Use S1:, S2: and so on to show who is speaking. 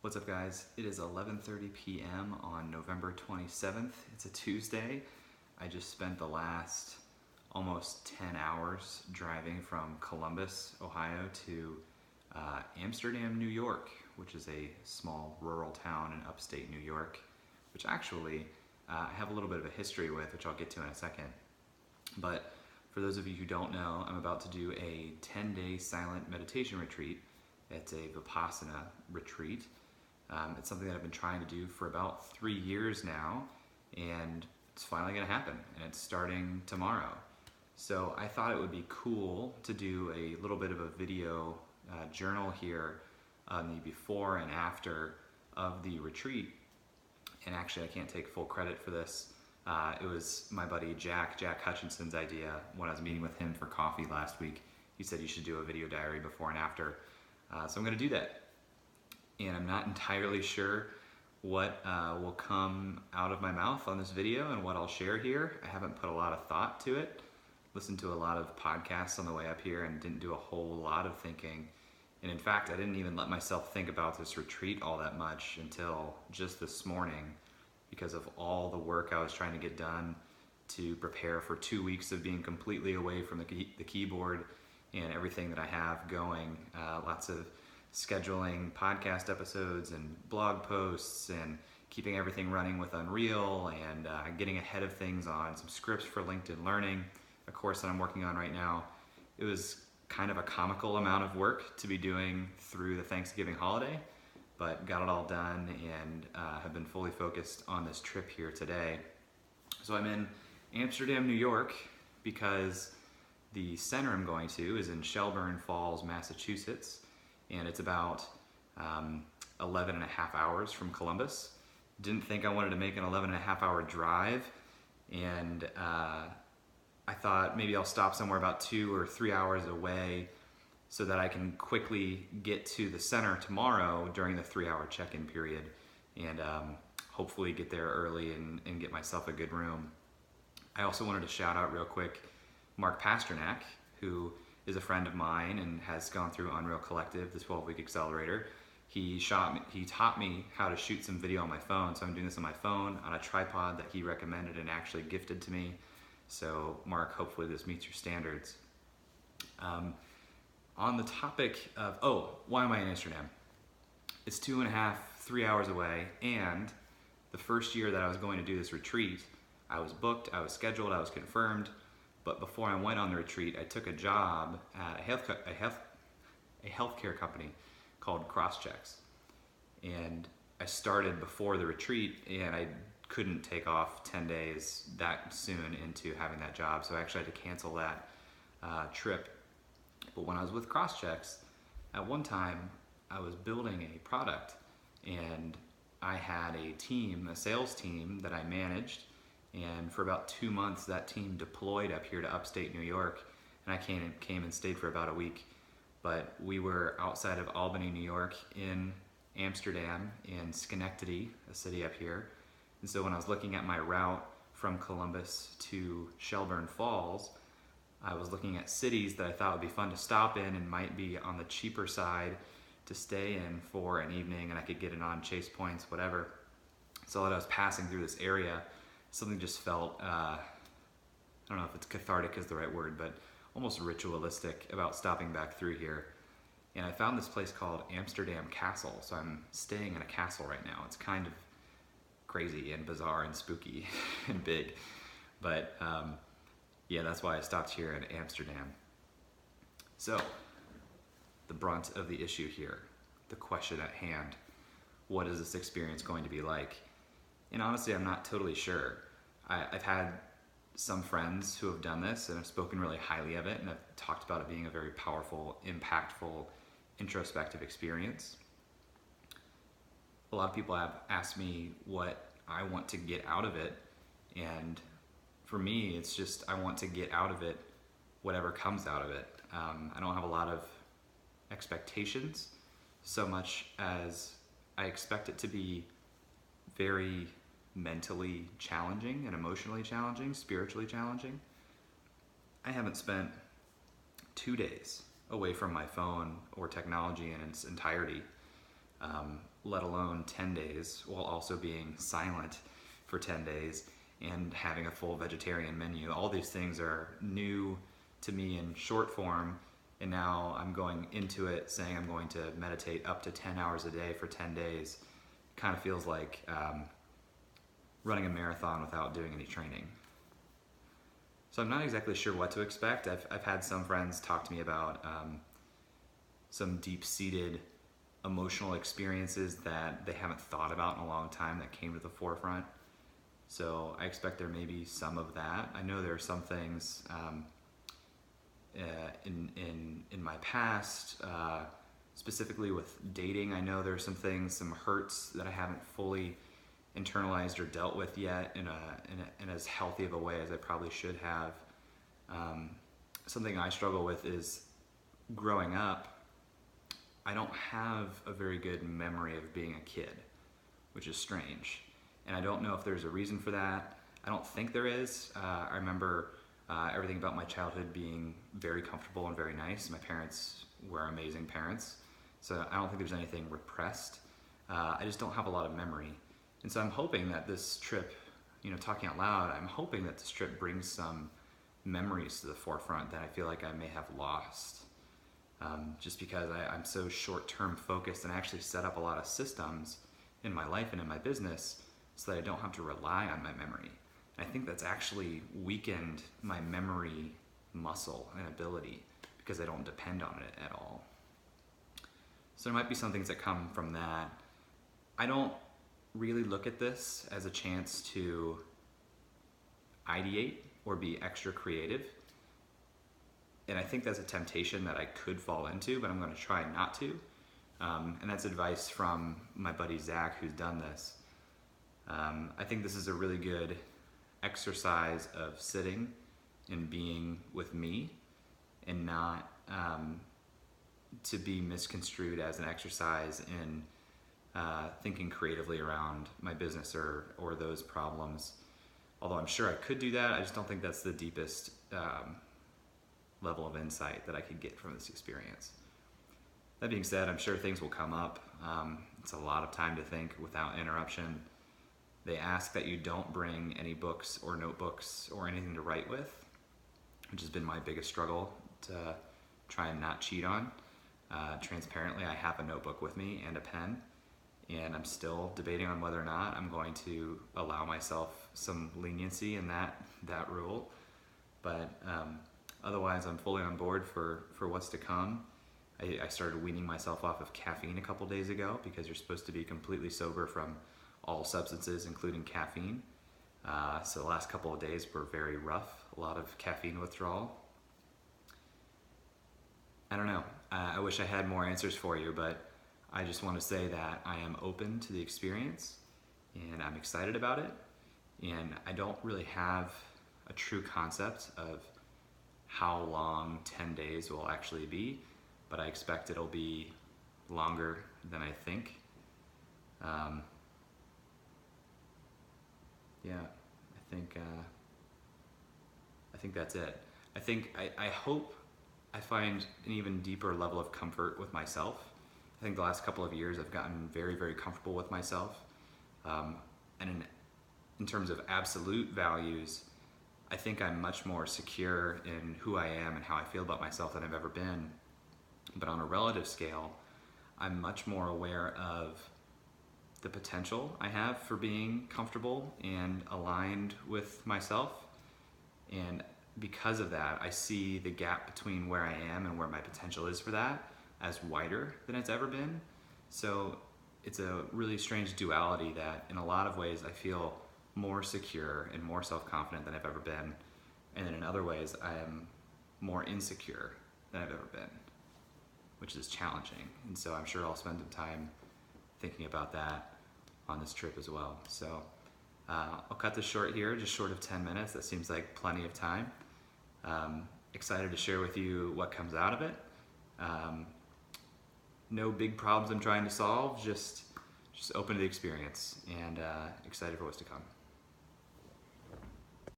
S1: What's up, guys? It is 11:30 p.m. on November 27th. It's a Tuesday. I just spent the last almost 10 hours driving from Columbus, Ohio to Amsterdam, New York, which is a small rural town in upstate New York, which actually I have a little bit of a history with, which I'll get to in a second. But for those of you who don't know, I'm about to do a 10-day silent meditation retreat. It's a Vipassana retreat. It's something that I've been trying to do for about 3 years now, and it's finally going to happen, and it's starting tomorrow. So I thought it would be cool to do a little bit of a video journal here on the before and after of the retreat. And actually, I can't take full credit for this. It was my buddy Jack Hutchinson's idea when I was meeting with him for coffee last week. He said you should do a video diary before and after. So I'm going to do that. And I'm not entirely sure what will come out of my mouth on this video and what I'll share here. I haven't put a lot of thought to it. Listened to a lot of podcasts on the way up here and didn't do a whole lot of thinking. And in fact, I didn't even let myself think about this retreat all that much until just this morning, because of all the work I was trying to get done to prepare for 2 weeks of being completely away from the keyboard and everything that I have going. Lots of scheduling podcast episodes and blog posts and keeping everything running with Unreal and getting ahead of things on some scripts for LinkedIn Learning, a course that I'm working on right now. It was kind of a comical amount of work to be doing through the Thanksgiving holiday, but got it all done and have been fully focused on this trip here today. So I'm in Amsterdam, New York, because the center I'm going to is in Shelburne Falls, Massachusetts, and it's about 11 and a half hours from Columbus. Didn't think I wanted to make an 11 and a half hour drive, and I thought maybe I'll stop somewhere about 2 or 3 hours away so that I can quickly get to the center tomorrow during the 3-hour check-in period and hopefully get there early and get myself a good room. I also wanted to shout out real quick Mark Pasternak, who is a friend of mine and has gone through Unreal Collective, the 12-week accelerator. He taught me how to shoot some video on my phone, so I'm doing this on my phone on a tripod that he recommended and actually gifted to me. So Mark, hopefully this meets your standards. On the topic of, why am I in Amsterdam? It's 2.5, 3 hours away, and the first year that I was going to do this retreat, I was booked, I was scheduled, I was confirmed, but before I went on the retreat, I took a job at a healthcare company called Crosschecks. And I started before the retreat, and I couldn't take off 10 days that soon into having that job, so I actually had to cancel that trip. But when I was with Crosschecks, at one time I was building a product, and I had a team, a sales team that I managed, and for about 2 months that team deployed up here to upstate New York, and I came and stayed for about a week. But we were outside of Albany, New York, in Amsterdam, in Schenectady, a city up here. And so when I was looking at my route from Columbus to Shelburne Falls, I was looking at cities that I thought would be fun to stop in and might be on the cheaper side to stay in for an evening, and I could get it on Chase Points, whatever. So that I was passing through this area, something just felt, I don't know if it's cathartic is the right word, but almost ritualistic about stopping back through here. And I found this place called Amsterdam Castle. So I'm staying in a castle right now. It's kind of crazy and bizarre and spooky and big. But yeah, that's why I stopped here in Amsterdam. So the brunt of the issue here, the question at hand, what is this experience going to be like? And honestly, I'm not totally sure. I've had some friends who have done this and have spoken really highly of it and have talked about it being a very powerful, impactful, introspective experience. A lot of people have asked me what I want to get out of it, and for me, it's just I want to get out of it whatever comes out of it. I don't have a lot of expectations so much as I expect it to be very mentally challenging and emotionally challenging, spiritually challenging. I haven't spent 2 days away from my phone or technology in its entirety. let alone 10 days, while also being silent for 10 days and having a full vegetarian menu. All these things are new to me in short form, and now I'm going into it saying I'm going to meditate up to 10 hours a day for 10 days. Kind of feels like running a marathon without doing any training. So I'm not exactly sure what to expect. I've had some friends talk to me about some deep-seated emotional experiences that they haven't thought about in a long time that came to the forefront. So I expect there may be some of that. I know there are some things in my past, specifically with dating. I know there are some things, some hurts that I haven't fully internalized or dealt with yet in as healthy of a way as I probably should have. Something I struggle with is growing up, I don't have a very good memory of being a kid, which is strange. And I don't know if there's a reason for that. I don't think there is. I remember everything about my childhood being very comfortable and very nice. My parents were amazing parents, so I don't think there's anything repressed. I just don't have a lot of memory. And so I'm hoping that this trip, talking out loud, I'm hoping that this trip brings some memories to the forefront that I feel like I may have lost. Just because I'm so short-term focused, and I actually set up a lot of systems in my life and in my business so that I don't have to rely on my memory. And I think that's actually weakened my memory muscle and ability because I don't depend on it at all. So there might be some things that come from that. I don't really look at this as a chance to ideate or be extra creative. And I think that's a temptation that I could fall into, but I'm going to try not to. And that's advice from my buddy Zach, who's done this. I think this is a really good exercise of sitting and being with me, and not to be misconstrued as an exercise in thinking creatively around my business or those problems. Although I'm sure I could do that, I just don't think that's the deepest level of insight that I could get from this experience. That being said, I'm sure things will come up. It's a lot of time to think without interruption. They ask that you don't bring any books or notebooks or anything to write with, which has been my biggest struggle to try and not cheat on. Transparently, I have a notebook with me and a pen, and I'm still debating on whether or not I'm going to allow myself some leniency in that rule. But otherwise, I'm fully on board for what's to come. I started weaning myself off of caffeine a couple days ago because you're supposed to be completely sober from all substances, including caffeine. So the last couple of days were very rough, a lot of caffeine withdrawal. I don't know. I wish I had more answers for you, but I just want to say that I am open to the experience and I'm excited about it. And I don't really have a true concept of how long 10 days will actually be, but I expect it'll be longer than I think. I think that's it. I hope I find an even deeper level of comfort with myself. I think the last couple of years I've gotten very, very comfortable with myself. And in terms of absolute values, I think I'm much more secure in who I am and how I feel about myself than I've ever been. But on a relative scale, I'm much more aware of the potential I have for being comfortable and aligned with myself. And because of that, I see the gap between where I am and where my potential is for that as wider than it's ever been. So it's a really strange duality that in a lot of ways I feel more secure and more self-confident than I've ever been. And then in other ways I am more insecure than I've ever been, which is challenging. And so I'm sure I'll spend some time thinking about that on this trip as well. So I'll cut this short here, just short of 10 minutes. That seems like plenty of time. Excited to share with you what comes out of it. No big problems I'm trying to solve, just open to the experience, and excited for what's to come.